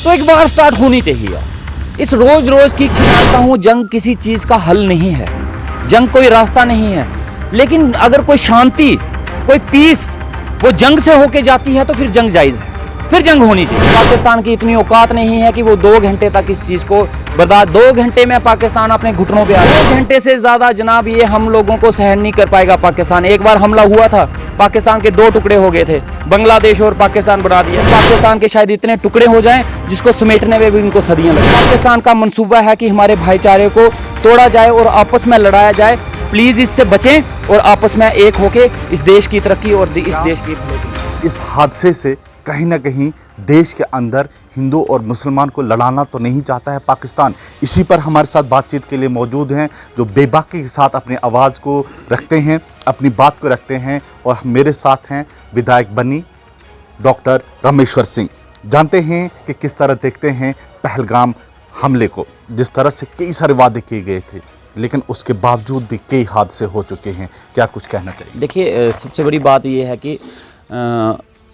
तो एक बार स्टार्ट होनी चाहिए। इस रोज रोज की कहता हूँ, जंग किसी चीज का हल नहीं है, जंग कोई रास्ता नहीं है। लेकिन अगर कोई शांति, कोई पीस वो जंग से होके जाती है तो फिर जंग जायज है, फिर जंग होनी चाहिए। पाकिस्तान की इतनी औकात नहीं है कि वो 2 घंटे तक इस चीज को बर्दाश्त, 2 घंटे में पाकिस्तान अपने घुटनों पे आ गया। 2 घंटे से ज्यादा जनाब ये हम लोगों को सहन नहीं कर पाएगा पाकिस्तान। एक बार हमला हुआ था, पाकिस्तान के 2 टुकड़े हो गए थे, बांग्लादेश और पाकिस्तान बना दिया। पाकिस्तान के शायद इतने टुकड़े हो जाएं जिसको समेटने में भी इनको सदियां लगे। पाकिस्तान का मंसूबा है कि हमारे भाईचारे को तोड़ा जाए और आपस में लड़ाया जाए। प्लीज इससे बचें और आपस में एक होके इस देश की तरक्की और इस देश की इस हादसे से कहीं ना कहीं देश के अंदर हिंदू और मुसलमान को लड़ाना तो नहीं चाहता है पाकिस्तान। इसी पर हमारे साथ बातचीत के लिए मौजूद हैं जो बेबाकी के साथ अपनी आवाज़ को रखते हैं, अपनी बात को रखते हैं। और मेरे साथ हैं विधायक बनी डॉक्टर रामेश्वर सिंह। जानते हैं कि किस तरह देखते हैं पहलगाम हमले को, जिस तरह से कई सारे वादे किए गए थे लेकिन उसके बावजूद भी कई हादसे हो चुके हैं। क्या कुछ कहना चाहिए? देखिए, सबसे बड़ी बात यह है कि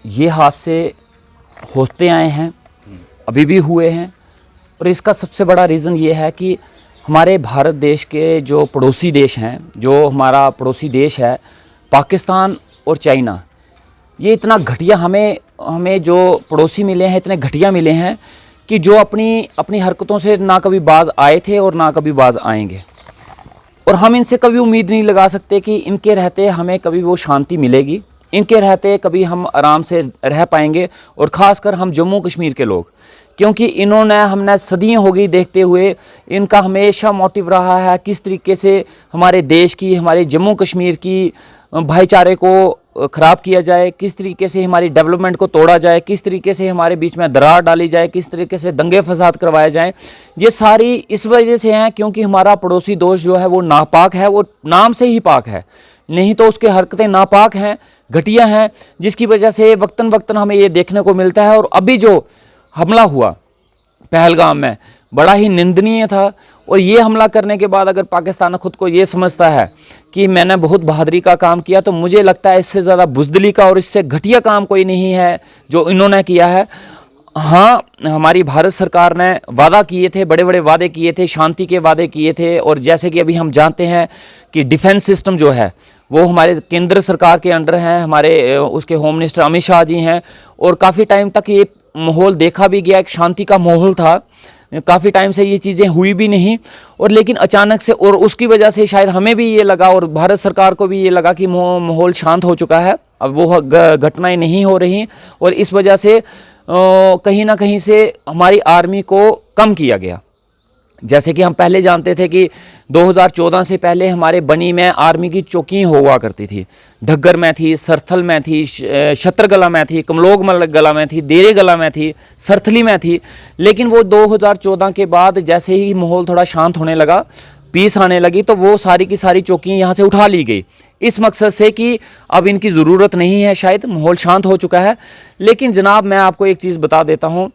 ये हादसे होते आए हैं, अभी भी हुए हैं। और इसका सबसे बड़ा रीज़न ये है कि हमारे भारत देश के जो पड़ोसी देश हैं, जो हमारा पड़ोसी देश है पाकिस्तान और चाइना, ये इतना घटिया हमें जो पड़ोसी मिले हैं इतने घटिया मिले हैं कि जो अपनी हरकतों से ना कभी बाज आए थे और ना कभी बाज आएंगे। और हम इनसे कभी उम्मीद नहीं लगा सकते कि इनके रहते हमें कभी वो शांति मिलेगी, इनके रहते कभी हम आराम से रह पाएंगे। और ख़ासकर हम जम्मू कश्मीर के लोग, क्योंकि हमने सदियां हो गई देखते हुए, इनका हमेशा मोटिव रहा है किस तरीके से हमारे देश की, हमारे जम्मू कश्मीर की भाईचारे को ख़राब किया जाए, किस तरीके से हमारी डेवलपमेंट को तोड़ा जाए, किस तरीके से हमारे बीच में दरार डाली जाए, किस तरीके से दंगे फसाद करवाए जाएं। ये सारी इस वजह से हैं क्योंकि हमारा पड़ोसी दोस्त जो है वो नापाक है, वो नाम से ही पाक है, नहीं तो उसके हरकतें नापाक हैं, घटिया हैं, जिसकी वजह से वक्तन वक्तन हमें ये देखने को मिलता है। और अभी जो हमला हुआ पहलगाम में बड़ा ही निंदनीय था। और ये हमला करने के बाद अगर पाकिस्तान खुद को ये समझता है कि मैंने बहुत बहादुरी का काम किया, तो मुझे लगता है इससे ज़्यादा बुज़दिली का और इससे घटिया काम कोई नहीं है जो इन्होंने किया है। हाँ, हमारी भारत सरकार ने वादा किए थे, बड़े बड़े वादे किए थे, शांति के वादे किए थे। और जैसे कि अभी हम जानते हैं कि डिफेंस सिस्टम जो है वो हमारे केंद्र सरकार के अंडर हैं, हमारे उसके होम मिनिस्टर अमित शाह जी हैं। और काफ़ी टाइम तक ये माहौल देखा भी गया, एक शांति का माहौल था, काफ़ी टाइम से ये चीज़ें हुई भी नहीं। और लेकिन अचानक से, और उसकी वजह से शायद हमें भी ये लगा और भारत सरकार को भी ये लगा कि माहौल शांत हो चुका है, अब वो घटनाएं नहीं हो रही। और इस वजह से कहीं ना कहीं से हमारी आर्मी को कम किया गया। जैसे कि हम पहले जानते थे कि 2014 से पहले हमारे बनी में आर्मी की चौकियाँ हुआ करती थी, ढग्गर में थी, सरथल में थी, छत्रगला में थी, कमलोग गला में थी, देरे गला में थी, सरथली में थी। लेकिन वो 2014 के बाद जैसे ही माहौल थोड़ा शांत होने लगा, पीस आने लगी, तो वो सारी की सारी चौकियाँ यहाँ से उठा ली गई, इस मकसद से कि अब इनकी ज़रूरत नहीं है, शायद माहौल शांत हो चुका है। लेकिन जनाब, मैं आपको एक चीज़ बता देता हूँ,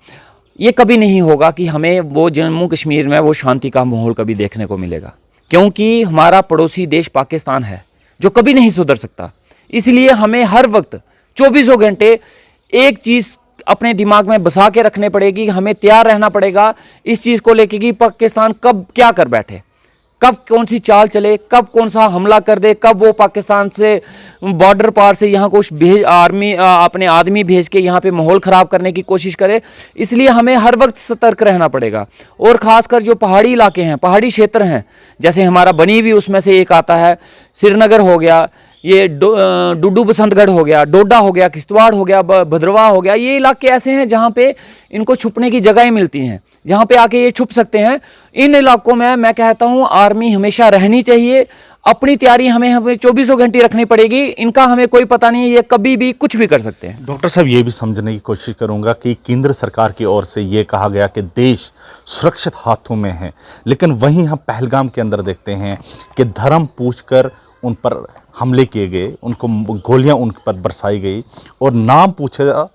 ये कभी नहीं होगा कि हमें वो जम्मू कश्मीर में वो शांति का माहौल कभी देखने को मिलेगा, क्योंकि हमारा पड़ोसी देश पाकिस्तान है जो कभी नहीं सुधर सकता। इसलिए हमें हर वक्त 24 घंटे एक चीज़ अपने दिमाग में बसा के रखने पड़ेगी, हमें तैयार रहना पड़ेगा इस चीज़ को लेके कि पाकिस्तान कब क्या कर बैठे, कब कौन सी चाल चले, कब कौन सा हमला कर दे, कब वो पाकिस्तान से बॉर्डर पार से यहाँ कुछ आर्मी अपने आदमी भेज के यहाँ पे माहौल ख़राब करने की कोशिश करे। इसलिए हमें हर वक्त सतर्क रहना पड़ेगा। और ख़ासकर जो पहाड़ी इलाके हैं, पहाड़ी क्षेत्र हैं, जैसे हमारा बनी भी उसमें से एक आता है, श्रीनगर हो गया, ये डुडू बसंतगढ़ हो गया, डोडा हो गया, किश्तवाड़ हो गया, भद्रवाह हो गया, ये इलाके ऐसे हैं जहाँ पे इनको छुपने की जगहें मिलती हैं, जहाँ पे आके ये छुप सकते हैं। इन इलाकों में मैं कहता हूँ आर्मी हमेशा रहनी चाहिए। अपनी तैयारी हमें 24 घंटे रखनी पड़ेगी। इनका हमें कोई पता नहीं, ये कभी भी कुछ भी कर सकते हैं। डॉक्टर साहब, ये भी समझने की कोशिश करूंगा कि केंद्र सरकार की ओर से ये कहा गया कि देश सुरक्षित हाथों में है, लेकिन वहीं हम पहलगाम के अंदर देखते हैं कि धर्म पूछकर उन पर हमले किए गए, उनको गोलियां उन पर बरसाई गई और नाम पूछा,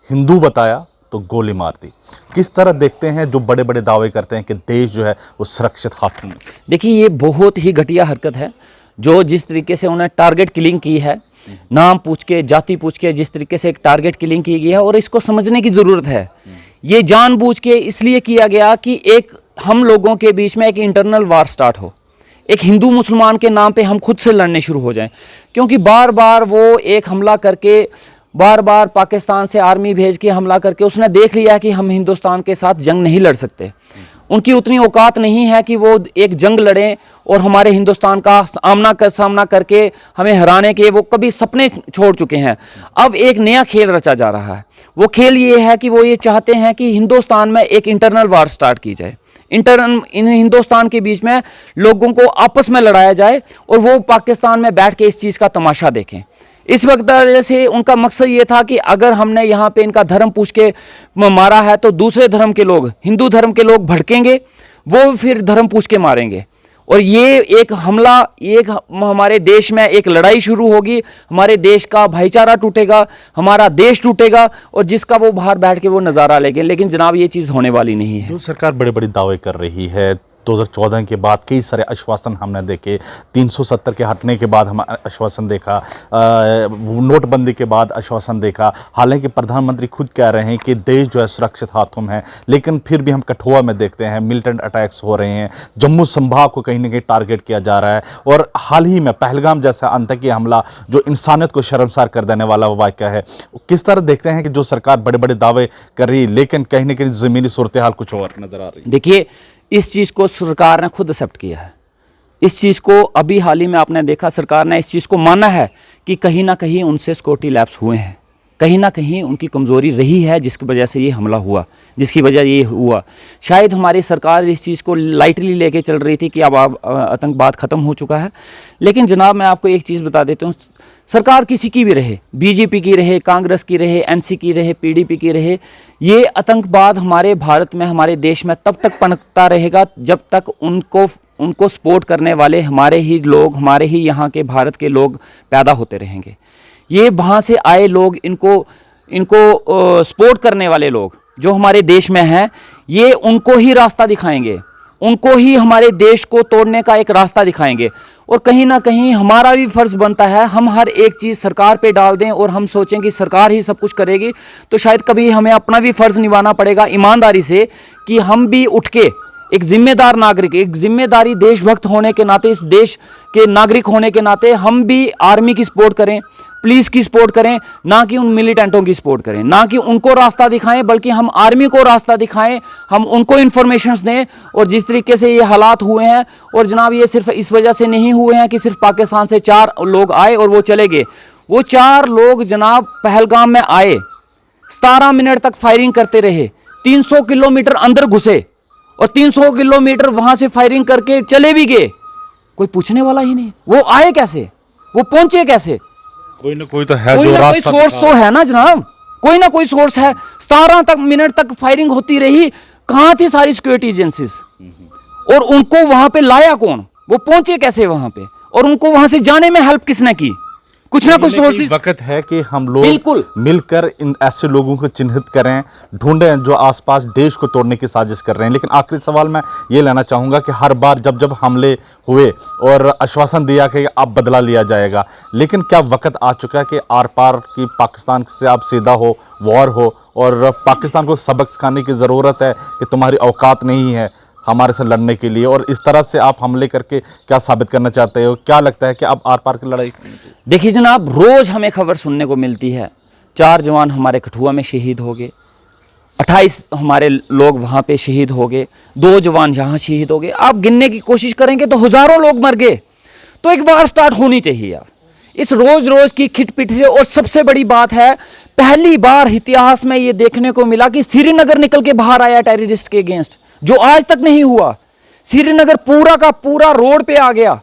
हिंदू बताया तो गोली मार दी। किस तरह देखते हैं जो बड़े बड़े दावे करते हैं कि देश जो है वो सुरक्षित हाथों में? देखिए, ये बहुत ही घटिया हरकत है जो जिस तरीके से उन्हें टारगेट किलिंग की है, नाम पूछ के, जाति पूछ के जिस तरीके से एक टारगेट किलिंग की गई है। और इसको समझने की ज़रूरत है, ये जानबूझ के इसलिए किया गया कि एक हम लोगों के बीच में एक इंटरनल वार स्टार्ट हो, एक हिंदू मुसलमान के नाम पे हम खुद से लड़ने शुरू हो जाएं, क्योंकि बार बार वो एक हमला करके, बार बार पाकिस्तान से आर्मी भेज के हमला करके उसने देख लिया कि हम हिंदुस्तान के साथ जंग नहीं लड़ सकते। उनकी उतनी औकात नहीं है कि वो एक जंग लड़ें और हमारे हिंदुस्तान का सामना करके हमें हराने के वो कभी सपने छोड़ चुके हैं। अब एक नया खेल रचा जा रहा है। वो खेल ये है कि वो ये चाहते हैं कि हिंदुस्तान में एक इंटरनल वार स्टार्ट की जाए, इन हिंदुस्तान के बीच में लोगों को आपस में लड़ाया जाए और वो पाकिस्तान में बैठ के इस चीज़ का तमाशा देखें। इस वक्त से उनका मकसद ये था कि अगर हमने यहाँ पे इनका धर्म पूछ के मारा है तो दूसरे धर्म के लोग, हिंदू धर्म के लोग भड़केंगे, वो फिर धर्म पूछ के मारेंगे और ये एक हमला, एक हमारे देश में एक लड़ाई शुरू होगी, हमारे देश का भाईचारा टूटेगा, हमारा देश टूटेगा और जिसका वो बाहर बैठ के वो नज़ारा लेंगे। लेकिन जनाब ये चीज़ होने वाली नहीं है। जो सरकार बड़े बड़े दावे कर रही है, 2014 के बाद कई सारे आश्वासन हमने देखे, 370 के हटने के बाद हम आश्वासन देखा, नोटबंदी के बाद आश्वासन देखा। हालांकि प्रधानमंत्री खुद कह रहे हैं कि देश जो है सुरक्षित हाथों में है, लेकिन फिर भी हम कठुआ में देखते हैं मिलिटेंट अटैक्स हो रहे हैं, जम्मू संभाग को कहीं ना कहीं टारगेट किया जा रहा है और हाल ही में पहलगाम जैसा आतंकी हमला जो इंसानियत को शर्मसार कर देने वाला वाक़या है। किस तरह देखते हैं कि जो सरकार बड़े बड़े दावे कर रही है लेकिन कहीं ना कहीं ज़मीनी सूरत हाल कुछ और नज़र आ रही है? देखिए, इस चीज़ को सरकार ने खुद एक्सेप्ट किया है। इस चीज़ को अभी हाल ही में आपने देखा, सरकार ने इस चीज़ को माना है कि कहीं ना कहीं उनसे सिक्योरिटी लैप्स हुए हैं, कहीं ना कहीं उनकी कमज़ोरी रही है जिसकी वजह से ये हमला हुआ, जिसकी वजह ये हुआ। शायद हमारी सरकार इस चीज़ को लाइटली लेके चल रही थी कि अब आतंकवाद ख़त्म हो चुका है। लेकिन जनाब मैं आपको एक चीज़ बता देता हूँ, सरकार किसी की भी रहे, बीजेपी की रहे, कांग्रेस की रहे, एनसी की रहे, पीडीपी की रहे, ये आतंकवाद हमारे भारत में, हमारे देश में तब तक पनपता रहेगा जब तक उनको सपोर्ट करने वाले हमारे ही लोग, हमारे ही यहाँ के भारत के लोग पैदा होते रहेंगे। ये वहाँ से आए लोग, इनको सपोर्ट करने वाले लोग जो हमारे देश में हैं, ये उनको ही रास्ता दिखाएंगे, उनको ही हमारे देश को तोड़ने का एक रास्ता दिखाएंगे। और कहीं ना कहीं हमारा भी फ़र्ज़ बनता है, हम हर एक चीज़ सरकार पे डाल दें और हम सोचें कि सरकार ही सब कुछ करेगी, तो शायद कभी हमें अपना भी फ़र्ज़ निभाना पड़ेगा ईमानदारी से कि हम भी उठ के एक जिम्मेदार नागरिक, एक जिम्मेदारी देशभक्त होने के नाते, इस देश के नागरिक होने के नाते हम भी आर्मी की सपोर्ट करें, पुलिस की सपोर्ट करें, ना कि उन मिलिटेंटों की सपोर्ट करें, ना कि उनको रास्ता दिखाएं, बल्कि हम आर्मी को रास्ता दिखाएं, हम उनको इन्फॉर्मेशंस दें। और जिस तरीके से ये हालात हुए हैं, और जनाब ये सिर्फ इस वजह से नहीं हुए हैं कि सिर्फ पाकिस्तान से 4 लोग आए और वो चले गए। वो 4 लोग जनाब पहलगाम में आए, 17 मिनट तक फायरिंग करते रहे, 300 किलोमीटर अंदर घुसे और 300 किलोमीटर वहां से फायरिंग करके चले भी गए। कोई पूछने वाला ही नहीं, वो आए कैसे, वो पहुंचे कैसे? कोई ना कोई तो है, कोई जो ना कोई रास्ता सोर्स तो है ना जनाब, कोई ना कोई सोर्स है। 17 मिनट तक फायरिंग होती रही, कहां थी सारी सिक्योरिटी एजेंसीज? और उनको वहां पे लाया कौन, वो पहुंचे कैसे वहां पे, और उनको वहां से जाने में हेल्प किसने की? कुछ ना कुछ सोर्स। वक्त है कि हम लोग बिल्कुल मिलकर इन ऐसे लोगों को चिन्हित करें, ढूंढें जो आसपास देश को तोड़ने की साजिश कर रहे हैं। लेकिन आखिरी सवाल मैं ये लेना चाहूँगा कि हर बार जब हमले हुए और आश्वासन दिया कि अब बदला लिया जाएगा, लेकिन क्या वक्त आ चुका है कि आर पार की पाकिस्तान से आप सीधा हो, वॉर हो, और पाकिस्तान को सबक सिखाने की ज़रूरत है कि तुम्हारी औकात नहीं है हमारे से लड़ने के लिए, और इस तरह से आप हमले करके क्या साबित करना चाहते हो? क्या लगता है कि अब आर पार की लड़ाई? देखिए जनाब, रोज हमें खबर सुनने को मिलती है, 4 जवान हमारे कठुआ में शहीद हो गए, 28 हमारे लोग वहाँ पे शहीद हो गए, 2 जवान यहाँ शहीद हो गए। आप गिनने की कोशिश करेंगे तो हज़ारों लोग मर गए। तो एक वार स्टार्ट होनी चाहिए अब इस रोज रोज की खिटपिट से। और सबसे बड़ी बात है, पहली बार इतिहास में ये देखने को मिला कि श्रीनगर निकल के बाहर आया टेररिस्ट के अगेंस्ट, जो आज तक नहीं हुआ। श्रीनगर पूरा का पूरा रोड पे आ गया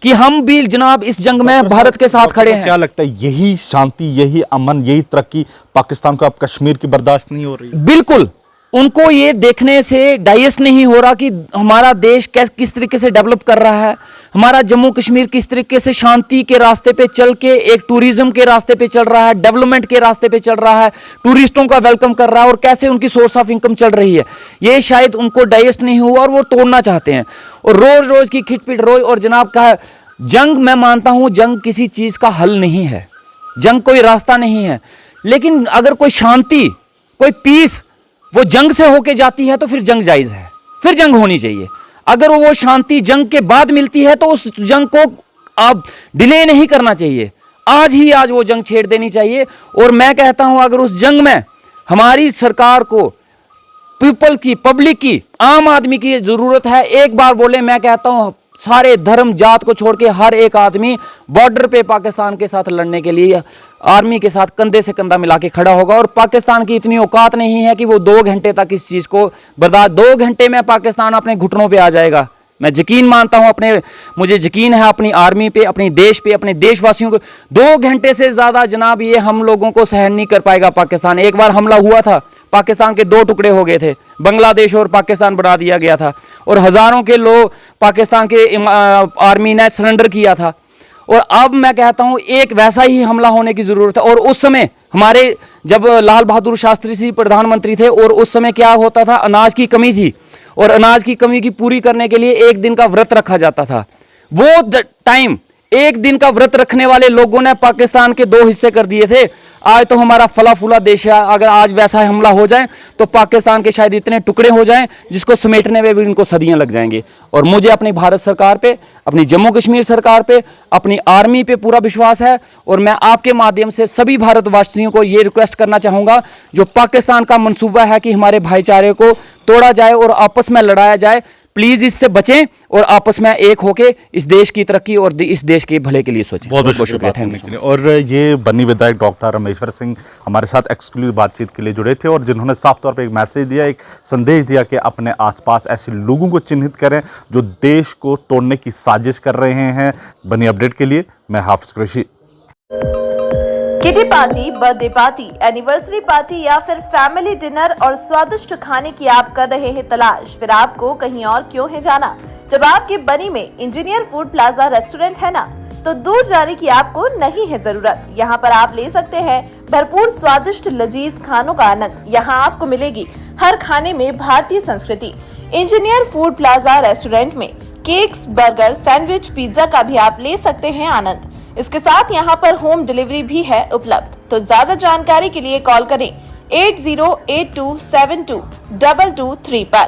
कि हम भी जनाब इस जंग में भारत के साथ खड़े हैं। क्या लगता है यही शांति, यही अमन, यही तरक्की पाकिस्तान को अब कश्मीर की बर्दाश्त नहीं हो रही? बिल्कुल, उनको ये देखने से डाइजेस्ट नहीं हो रहा कि हमारा देश किस तरीके से डेवलप कर रहा है, हमारा जम्मू कश्मीर किस तरीके से शांति के रास्ते पे चल के एक टूरिज्म के रास्ते पे चल रहा है, डेवलपमेंट के रास्ते पे चल रहा है, टूरिस्टों का वेलकम कर रहा है, और कैसे उनकी सोर्स ऑफ इनकम चल रही है। ये शायद उनको डाइजेस्ट नहीं हुआ और वो तोड़ना चाहते हैं, और रोज रोज की खिटपिट रोज। और जनाब का जंग, मैं मानता हूं जंग किसी चीज का हल नहीं है, जंग कोई रास्ता नहीं है, लेकिन अगर कोई शांति, कोई पीस वो जंग से होके जाती है तो फिर जंग जायज है, फिर जंग होनी चाहिए। अगर वो शांति जंग के बाद मिलती है तो उस जंग को आप डिले नहीं करना चाहिए, आज ही आज वो जंग छेड़ देनी चाहिए। और मैं कहता हूं अगर उस जंग में हमारी सरकार को पीपल की, पब्लिक की, आम आदमी की जरूरत है, एक बार बोले, मैं कहता हूं सारे धर्म जात को छोड़ के हर एक आदमी बॉर्डर पे पाकिस्तान के साथ लड़ने के लिए आर्मी के साथ कंधे से कंधा मिला के खड़ा होगा। और पाकिस्तान की इतनी औकात नहीं है कि वो 2 घंटे तक इस चीज को बर्दाश्त, 2 घंटे में पाकिस्तान अपने घुटनों पे आ जाएगा। मैं यकीन मानता हूं, मुझे यकीन है अपनी आर्मी पे, अपने देश पे, अपने देशवासियों को। 2 घंटे से ज्यादा जनाब ये हम लोगों को सहन नहीं कर पाएगा पाकिस्तान। एक बार हमला हुआ था, पाकिस्तान के 2 टुकड़े हो गए थे, बांग्लादेश और पाकिस्तान बना दिया गया था और हजारों के लोग पाकिस्तान के आर्मी ने सरेंडर किया था। और अब मैं कहता हूं एक वैसा ही हमला होने की जरूरत है। और उस समय हमारे जब लाल बहादुर शास्त्री जी प्रधानमंत्री थे और उस समय क्या होता था, अनाज की कमी थी और अनाज की कमी की पूरी करने के लिए 1 दिन का व्रत रखा जाता था। वो टाइम 1 दिन का व्रत रखने वाले लोगों ने पाकिस्तान के 2 हिस्से कर दिए थे। आज तो हमारा फला फूला देश है, अगर आज वैसा हमला हो जाए तो पाकिस्तान के शायद इतने टुकड़े हो जाएं जिसको समेटने में भी इनको सदियां लग जाएंगी। और मुझे अपनी भारत सरकार पे, अपनी जम्मू कश्मीर सरकार पे, अपनी आर्मी पे पूरा विश्वास है। और मैं आपके माध्यम से सभी भारतवासियों को ये रिक्वेस्ट करना चाहूँगा, जो पाकिस्तान का मंसूबा है कि हमारे भाईचारे को तोड़ा जाए और आपस में लड़ाया जाए, प्लीज इससे बचें और आपस में एक होके इस देश की तरक्की और इस देश के भले के लिए सोचें। बहुत बहुत शुक्रिया, थैंक यू। और ये बन्नी विधायक डॉक्टर रामेश्वर सिंह हमारे साथ एक्सक्लूसिव बातचीत के लिए जुड़े थे और जिन्होंने साफ तौर पे एक मैसेज दिया, एक संदेश दिया कि अपने आसपास ऐसे लोगों को चिन्हित करें जो देश को तोड़ने की साजिश कर रहे हैं। बन्नी अपडेट के लिए मैं Hafiz Qureshi. Kitty party, birthday party, anniversary party या फिर फैमिली डिनर और स्वादिष्ट खाने की आप कर रहे हैं तलाश, फिर आपको कहीं और क्यों है जाना। जब आपके बनी में इंजीनियर फूड प्लाजा रेस्टोरेंट है ना, तो दूर जाने की आपको नहीं है जरूरत। यहाँ पर आप ले सकते हैं भरपूर स्वादिष्ट लजीज खानों का आनंद। यहाँ आपको मिलेगी हर खाने में भारतीय संस्कृति। इंजीनियर फूड प्लाजा रेस्टोरेंट में केक्स, बर्गर, सैंडविच, पिज्जा का भी आप ले सकते हैं आनंद। इसके साथ यहाँ पर होम डिलीवरी भी है उपलब्ध। तो ज्यादा जानकारी के लिए कॉल करें 8082722223 पर।